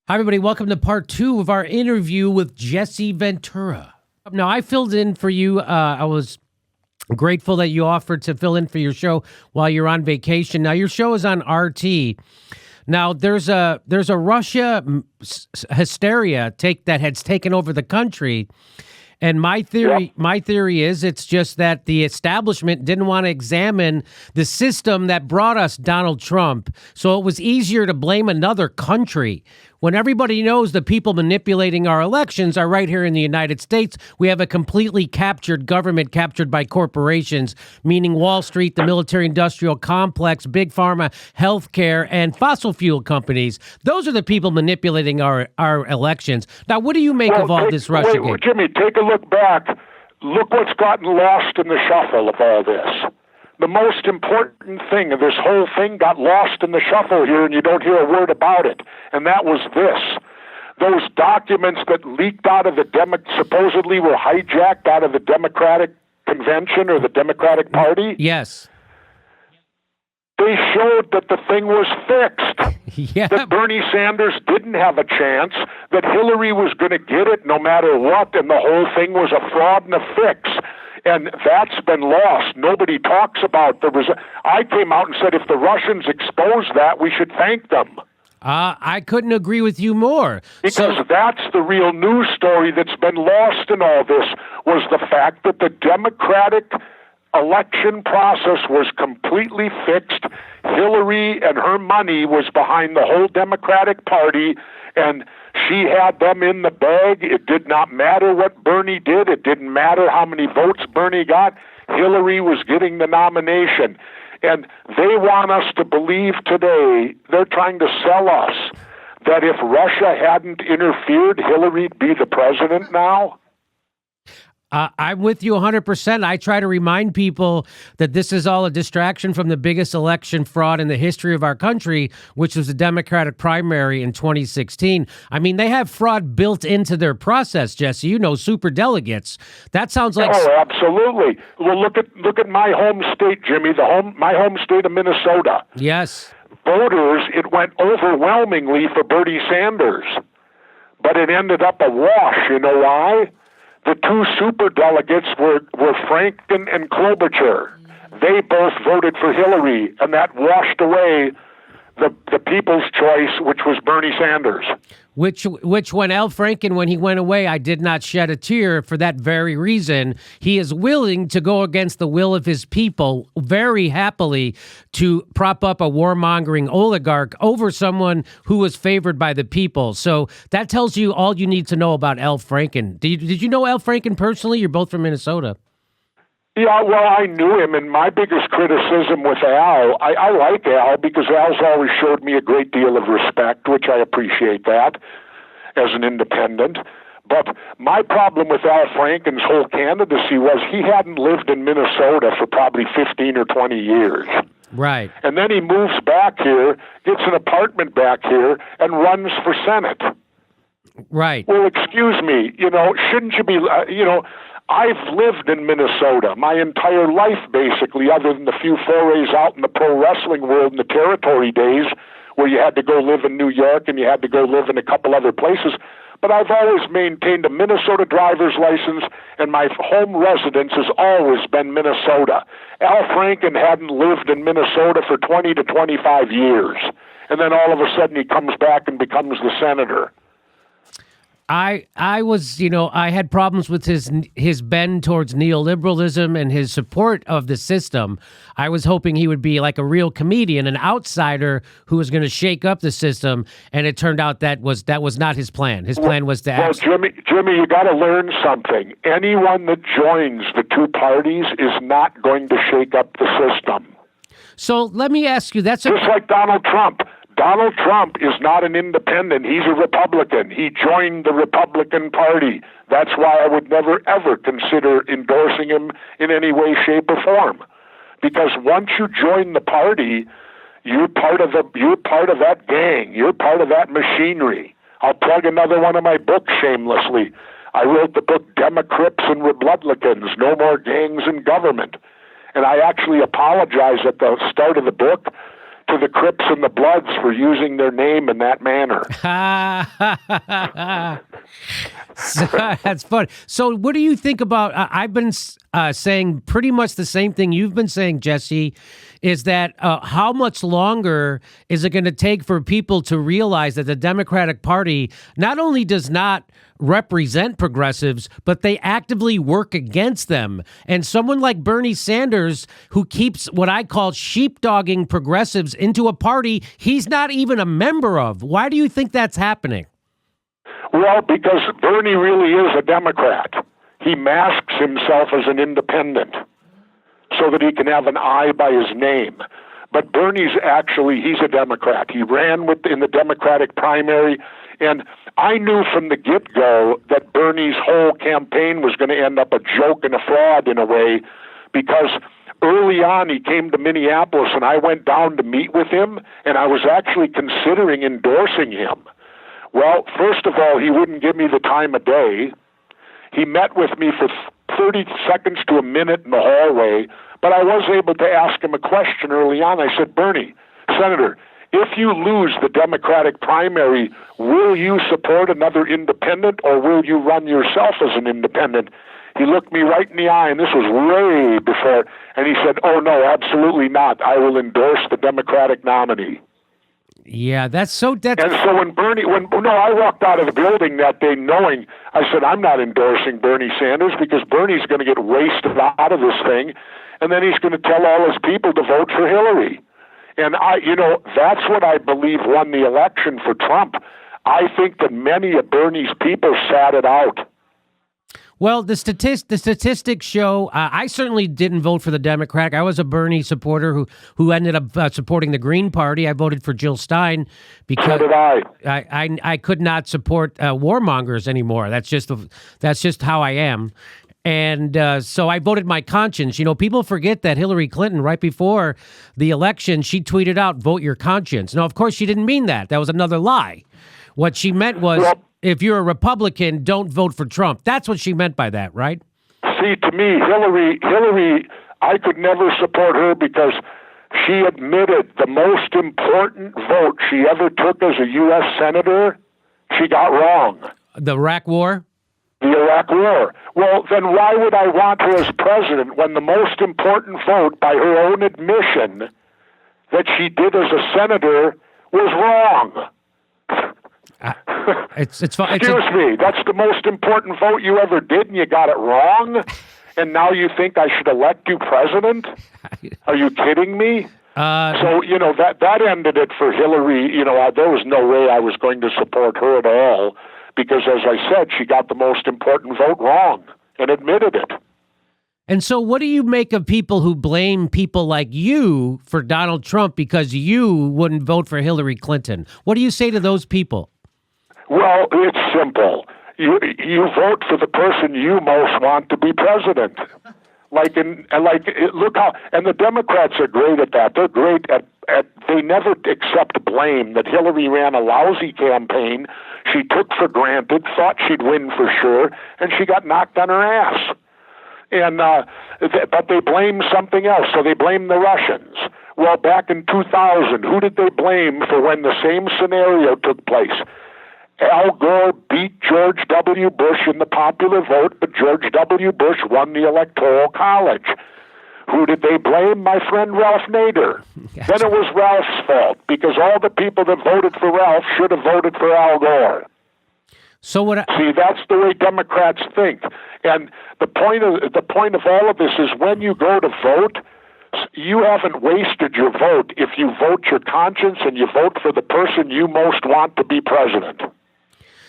Hi, everybody. Welcome to part 2 of our interview with Jesse Ventura. Now, I filled in for you. I was grateful that you offered to fill in for your show while you're on vacation. Now, your show is on RT. Now, there's a Russia hysteria that has taken over the country. And my theory is it's just that the establishment didn't want to examine the system that brought us Donald Trump. So it was easier to blame another country. When everybody knows the people manipulating our elections are right here in the United States, we have a completely captured government, captured by corporations, meaning Wall Street, the military-industrial complex, big pharma, healthcare, and fossil fuel companies. Those are the people manipulating our elections. Now, what do you make of all this RussiaGate? Jimmy, take a look back. Look what's gotten lost in the shuffle of all this. The most important thing of this whole thing got lost in the shuffle here, and you don't hear a word about it. And that was this. Those documents that leaked out of the supposedly were hijacked out of the Democratic Convention or the Democratic Party. Yes. They showed that the thing was fixed. Yeah. That Bernie Sanders didn't have a chance, that Hillary was going to get it no matter what, and the whole thing was a fraud and a fix. And that's been lost. Nobody talks about I came out and said if the Russians expose that, we should thank them. I couldn't agree with you more. Because that's the real news story that's been lost in all this, was the fact that the Democratic election process was completely fixed. Hillary and her money was behind the whole Democratic Party, and she had them in the bag. It did not matter what Bernie did. It didn't matter how many votes Bernie got. Hillary was getting the nomination. And they want us to believe today, they're trying to sell us, that if Russia hadn't interfered, Hillary'd be the president now. I'm with you 100%. I try to remind people that this is all a distraction from the biggest election fraud in the history of our country, which was the Democratic primary in 2016. I mean, they have fraud built into their process, Jesse. You know, super delegates. That sounds like... Oh, absolutely. Well, look at my home state, Jimmy, my home state of Minnesota. Yes. Voters, it went overwhelmingly for Bernie Sanders, but it ended up a wash. You know why? The two superdelegates were Franken and Klobuchar. They both voted for Hillary, and that washed away the people's choice, which was Bernie Sanders. Which when Al Franken, when he went away, I did not shed a tear for that very reason. He is willing to go against the will of his people very happily to prop up a warmongering oligarch over someone who was favored by the people. So that tells you all you need to know about Al Franken. Did you know Al Franken personally? You're both from Minnesota. Yeah, well, I knew him, and my biggest criticism with Al, I like Al because Al's always showed me a great deal of respect, which I appreciate that as an independent. But my problem with Al Franken's whole candidacy was he hadn't lived in Minnesota for probably 15 or 20 years. Right. And then he moves back here, gets an apartment back here, and runs for Senate. Right. Well, excuse me, shouldn't you be, I've lived in Minnesota my entire life, basically, other than the few forays out in the pro wrestling world in the territory days where you had to go live in New York and you had to go live in a couple other places. But I've always maintained a Minnesota driver's license, and my home residence has always been Minnesota. Al Franken hadn't lived in Minnesota for 20 to 25 years. And then all of a sudden he comes back and becomes the senator. I had problems with his bend towards neoliberalism and his support of the system. I was hoping he would be like a real comedian, an outsider who was going to shake up the system, and it turned out that was not his plan. His plan was to Jimmy, you got to learn something. Anyone that joins the two parties is not going to shake up the system. So let me ask you, just like Donald Trump. Donald Trump is not an independent. He's a Republican. He joined the Republican Party. That's why I would never, ever consider endorsing him in any way, shape, or form. Because once you join the party, you're part of that gang. You're part of that machinery. I'll plug another one of my books shamelessly. I wrote the book Democrats and Republicans, No More Gangs in Government. And I actually apologize at the start of the book to the Crips and the Bloods for using their name in that manner. That's fun. So what do you think about, I've been saying pretty much the same thing you've been saying, Jesse, is that how much longer is it going to take for people to realize that the Democratic Party not only does not represent progressives, but they actively work against them? And someone like Bernie Sanders, who keeps what I call sheepdogging progressives into a party he's not even a member of. Why do you think that's happening? Well, because Bernie really is a Democrat. He masks himself as an independent so that he can have an I by his name. But Bernie's he's a Democrat. He ran in the Democratic primary, and I knew from the get-go that Bernie's whole campaign was going to end up a joke and a fraud in a way, because early on he came to Minneapolis and I went down to meet with him, and I was actually considering endorsing him. Well, first of all, he wouldn't give me the time of day. He met with me for 30 seconds to a minute in the hallway, but I was able to ask him a question early on. I said, Bernie, Senator, if you lose the Democratic primary, will you support another independent or will you run yourself as an independent? He looked me right in the eye, and this was way before, and he said, oh, no, absolutely not. I will endorse the Democratic nominee. Yeah, and so I walked out of the building that day knowing, I said, I'm not endorsing Bernie Sanders because Bernie's going to get wasted out of this thing, and then he's going to tell all his people to vote for Hillary. And that's what I believe won the election for Trump. I think that many of Bernie's people sat it out. Well, the statistics show, I certainly didn't vote for the Democratic. I was a Bernie supporter who ended up supporting the Green Party. I voted for Jill Stein because so did I. I could not support warmongers anymore. That's just how I am. And so I voted my conscience. People forget that Hillary Clinton, right before the election, she tweeted out, vote your conscience. Now, of course, she didn't mean that. That was another lie. What she meant was, if you're a Republican, don't vote for Trump. That's what she meant by that, right? See, to me, Hillary, I could never support her because she admitted the most important vote she ever took as a U.S. Senator, she got wrong. The Iraq War? The Iraq War. Well, then why would I want her as president when the most important vote, by her own admission, that she did as a senator was wrong? It's fine. Excuse me, that's the most important vote you ever did, and you got it wrong? And now you think I should elect you president? Are you kidding me? So, that ended it for Hillary. There was no way I was going to support her at all because, as I said, she got the most important vote wrong and admitted it. And so what do you make of people who blame people like you for Donald Trump because you wouldn't vote for Hillary Clinton? What do you say to those people? Well, it's simple. You vote for the person you most want to be president. Look how, and the Democrats are great at that. They're great at they never accept blame that Hillary ran a lousy campaign. She took for granted, thought she'd win for sure, and she got knocked on her ass. And but they blame something else, so they blame the Russians. Well, back in 2000, who did they blame for when the same scenario took place? Al Gore beat George W. Bush in the popular vote, but George W. Bush won the Electoral College. Who did they blame? My friend Ralph Nader. Yes. Then it was Ralph's fault, because all the people that voted for Ralph should have voted for Al Gore. So See, that's the way Democrats think. And the point of all of this is when you go to vote, you haven't wasted your vote if you vote your conscience and you vote for the person you most want to be president.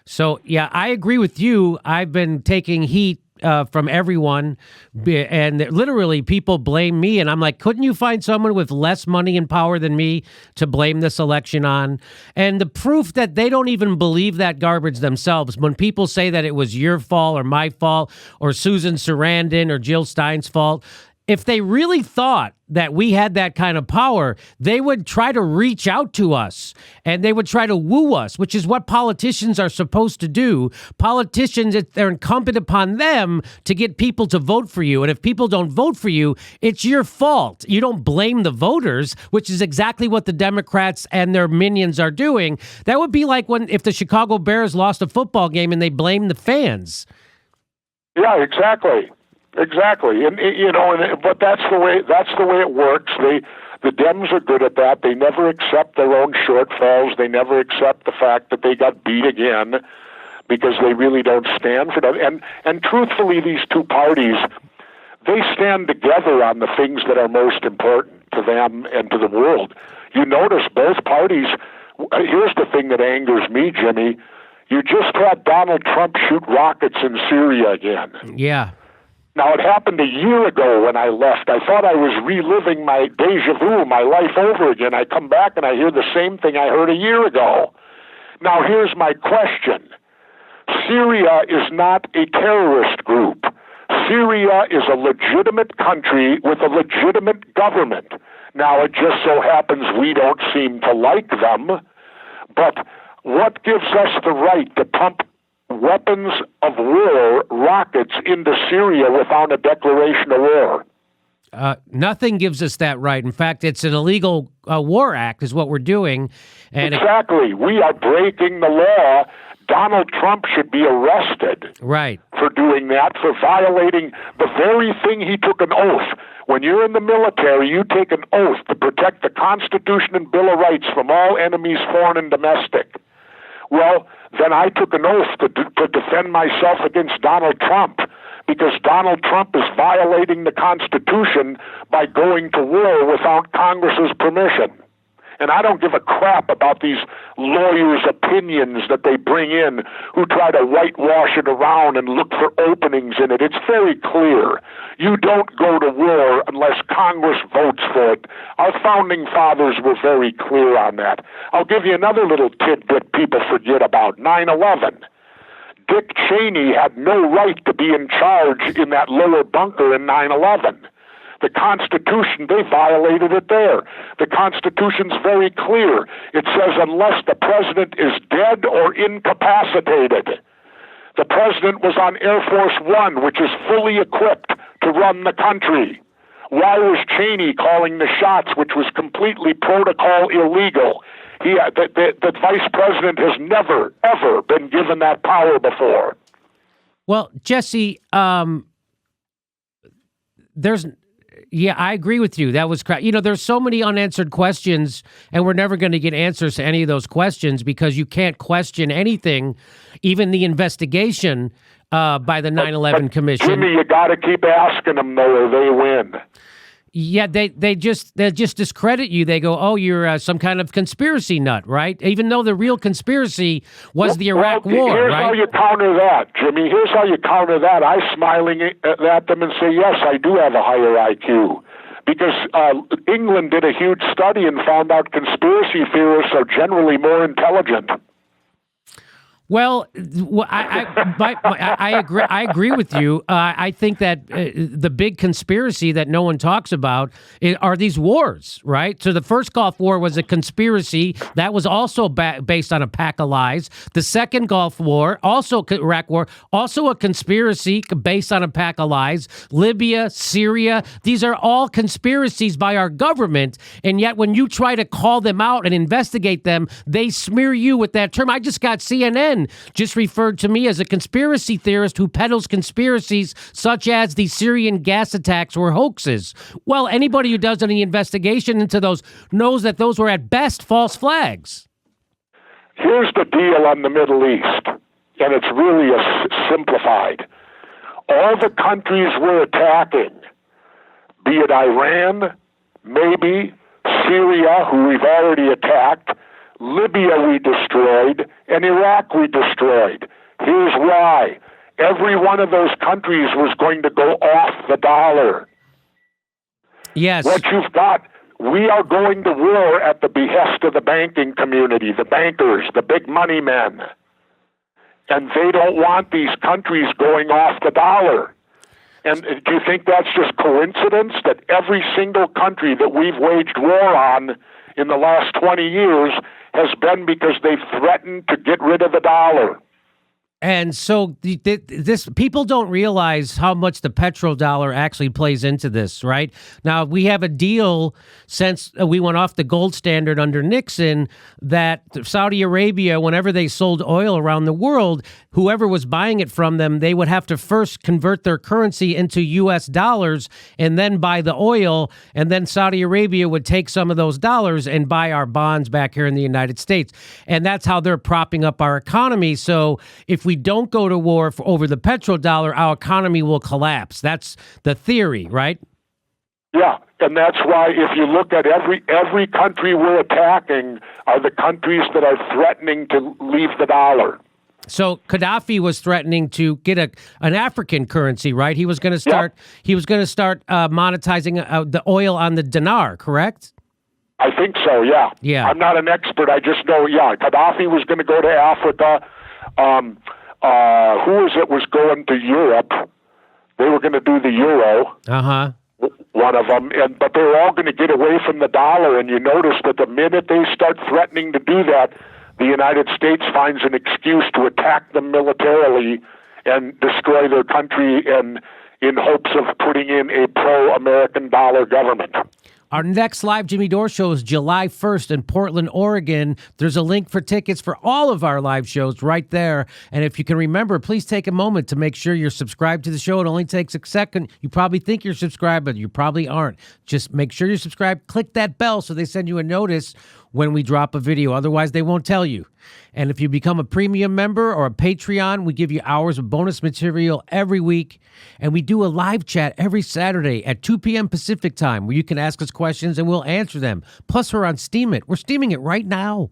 So, yeah, I agree with you. I've been taking heat from everyone, and literally people blame me, and I'm like, couldn't you find someone with less money and power than me to blame this election on? And the proof that they don't even believe that garbage themselves, when people say that it was your fault or my fault or Susan Sarandon or Jill Stein's fault, if they really thought that we had that kind of power, they would try to reach out to us and they would try to woo us, which is what politicians are supposed to do. Politicians, they're incumbent upon them to get people to vote for you. And if people don't vote for you, it's your fault. You don't blame the voters, which is exactly what the Democrats and their minions are doing. That would be like if the Chicago Bears lost a football game and they blamed the fans. Yeah, exactly. Exactly, but that's the way it works. The Dems are good at that. They never accept their own shortfalls. They never accept the fact that they got beat again, because they really don't stand for that. And truthfully, these two parties, they stand together on the things that are most important to them and to the world. You notice both parties. Here's the thing that angers me, Jimmy. You just had Donald Trump shoot rockets in Syria again. Yeah. Now, it happened a year ago when I left. I thought I was reliving my deja vu, my life over again. I come back and I hear the same thing I heard a year ago. Now, here's my question. Syria is not a terrorist group. Syria is a legitimate country with a legitimate government. Now, it just so happens we don't seem to like them, but what gives us the right to pump weapons of war, rockets, into Syria without a declaration of war? Nothing gives us that right. In fact, it's an illegal war act is what we're doing. And exactly. We are breaking the law. Donald Trump should be arrested for doing that, for violating the very thing he took an oath. When you're in the military, you take an oath to protect the Constitution and Bill of Rights from all enemies, foreign and domestic. Well, then I took an oath to defend myself against Donald Trump, because Donald Trump is violating the Constitution by going to war without Congress's permission. And I don't give a crap about these lawyers' opinions that they bring in who try to whitewash it around and look for openings in it. It's very clear. You don't go to war unless Congress votes for it. Our founding fathers were very clear on that. I'll give you another little tidbit people forget about, 9/11. Dick Cheney had no right to be in charge in that lower bunker in 9/11. The Constitution, they violated it there. The Constitution's very clear. It says unless the president is dead or incapacitated. The president was on Air Force One, which is fully equipped to run the country. Why was Cheney calling the shots, which was completely protocol illegal? The vice president has never, ever been given that power before. Well, Jesse, Yeah, I agree with you. That was crap. There's so many unanswered questions, and we're never going to get answers to any of those questions because you can't question anything, even the investigation by the 9/11 Commission. Jimmy, you got to keep asking them, though, or they win. Yeah, they just discredit you. They go, "Oh, you're some kind of conspiracy nut," right? Even though the real conspiracy was the Iraq War, here's right? How you counter that, Jimmy. Here's how you counter that. I'm smiling at them and say, yes, I do have a higher IQ. Because England did a huge study and found out conspiracy theorists are generally more intelligent. Well, I agree. I agree with you. I think that the big conspiracy that no one talks about are these wars, right? So the first Gulf War was a conspiracy that was also based on a pack of lies. The second Gulf War, also Iraq War, also a conspiracy based on a pack of lies. Libya, Syria, these are all conspiracies by our government, and yet when you try to call them out and investigate them, they smear you with that term. I just got CNN just referred to me as a conspiracy theorist who peddles conspiracies such as the Syrian gas attacks were hoaxes. Well, anybody who does any investigation into those knows that those were at best false flags. Here's the deal on the Middle East, and it's really simplified. All the countries we're attacking, be it Iran, maybe Syria, who we've already attacked, Libya we destroyed, and Iraq we destroyed. Here's why. Every one of those countries was going to go off the dollar. Yes. What you've got, we are going to war at the behest of the banking community, the bankers, the big money men. And they don't want these countries going off the dollar. And do you think that's just coincidence that every single country that we've waged war on in the last 20 years has been because they've threatened to get rid of the dollar? And so this people don't realize how much the petrodollar actually plays into this, right? Now, we have a deal since we went off the gold standard under Nixon that Saudi Arabia, whenever they sold oil around the world, whoever was buying it from them, they would have to first convert their currency into U.S. dollars and then buy the oil. And then Saudi Arabia would take some of those dollars and buy our bonds back here in the United States. And that's how they're propping up our economy. So if we don't go to war over the petrodollar, our economy will collapse. That's the theory, right? Yeah, and that's why if you look at every country we're attacking are the countries that are threatening to leave the dollar. So Gaddafi was threatening to get an African currency, right? He was going to start. Yep. He was going to start monetizing the oil on the dinar, correct? I think so. Yeah. Yeah. I'm not an expert. I just know. Yeah, Gaddafi was going to go to Africa. Who was going to Europe? They were going to do the euro. One of them, but they were all going to get away from the dollar. And you notice that the minute they start threatening to do that, the United States finds an excuse to attack them militarily and destroy their country, and in hopes of putting in a pro-American dollar government. Our next live Jimmy Dore show is July 1st in Portland, Oregon. There's a link for tickets for all of our live shows right there. And if you can remember, please take a moment to make sure you're subscribed to the show. It only takes a second. You probably think you're subscribed, but you probably aren't. Just make sure you're subscribed. Click that bell so they send you a notice when we drop a video. Otherwise, they won't tell you. And if you become a premium member or a Patreon, we give you hours of bonus material every week. And we do a live chat every Saturday at 2 p.m. Pacific time where you can ask us questions and we'll answer them. Plus, we're on Steam It. We're steaming it right now.